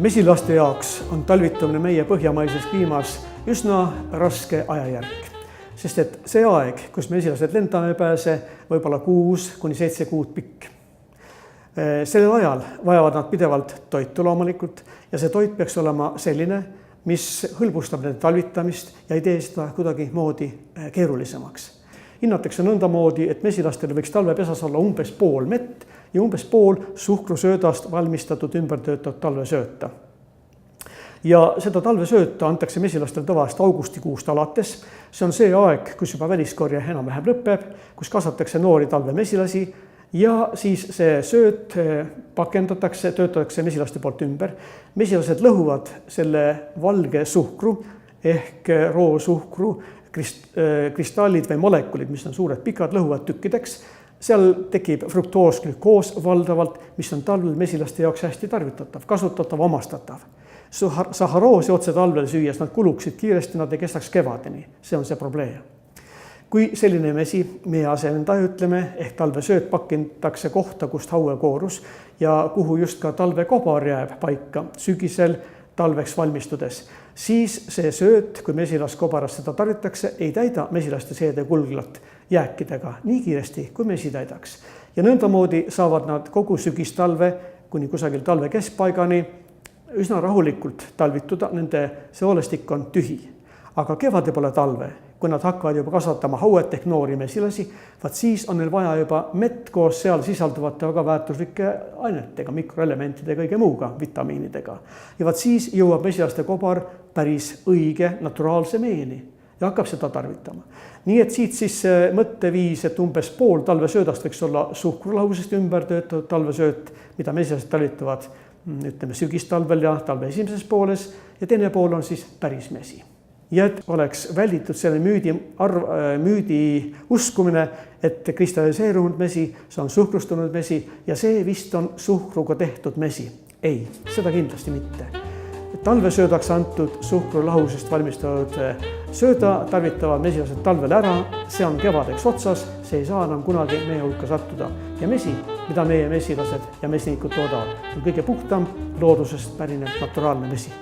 Mesilaste jaoks on talvitumine meie põhjamaises kliimas üsna raske ajajärk, sest et see aeg, kus mesilased lendama ei pääse, võib olla 6 kuni 7 kuud pikk. Sellel ajal vajavad nad pidevalt toitu loomulikult ja see toit peaks olema selline, mis hõlbustab nende talvitamist ja ei tee seda kuidagi moodi keerulisemaks. Hinnatakse nõndamoodi, et mesilastel võiks talvepesas olla umbes pool mett ja umbes pool suhkrusöödast valmistatud ümbertöötatud talvesööta. Ja seda talvesööta antakse mesilastel tavaliselt augustikuust alates. See on see aeg, kus juba väliskorje enam-vähem lõpeb, kus kasvatakse noori talvemesilasi ja siis see sööt pakendatakse, töötatakse mesilaste poolt ümber. Mesilased lõhuvad selle valge suhkru ehk roosuhkru, kristallid või molekulid, mis on suured pikad, lõhuvad tükkideks. Seal tekib fruktoos, glükoos valdavalt, mis on talvel mesilaste jaoks hästi tarvitatav, kasutatav, omastatav. Saharoosi otse talvel süües nad kuluksid kiiresti, nad ei kestaks kevadeni. See on see probleem. Kui selline mesi meie asenda, ütleme, ehk talvesööt pakendatakse kohta, kust hauekoorus ja kuhu just ka talvekobar jääb paika sügisel talveks valmistudes, siis see sööt, kui mesilaskobarast seda tarvitakse, ei täida mesilaste seedekulglat jääkidega nii kiiresti, kui mesi täidaks. Ja nõndamoodi saavad nad kogu sügistalve kuni kusagil talve keskpaigani üsna rahulikult talvituda, nende soolestik on tühi. Aga kevade pole talve, kui nad hakkavad juba kasvatama hauet ehk noori mesilasi, vaat siis on neil vaja juba mett koos seal sisalduvate väga väärtuslike ainetega, mikroelementide ja kõige muuga, vitamiinidega. Ja vaat siis jõuab mesilaste kobar päris õige naturaalse meeni ja hakkab seda tarvitama. Nii et siit siis mõtteviis, et umbes pool talvesöödast võiks olla suhkrulahusest ümber töötatud talvesööt, mida mesilased talvitavad, ütleme, sügistalvel ja talve esimeses pooles ja teine pool on siis päris mesi. Ja et oleks välditud selle müüdi uskumine, et kristalliseerunud mesi, see on suhkrustunud mesi ja see vist on suhkruga tehtud mesi. Ei, seda kindlasti mitte. Talvesöödaks antud suhkrulahusest valmistatud sööda tarvitavad mesilased talvel ära, see on kevadeks otsas, see ei saa enam kunagi meie hulka sattuda. Ja mesi, mida meie mesilased ja mesinikud toodavad, on kõige puhtam loodusest pärinev naturaalne mesi.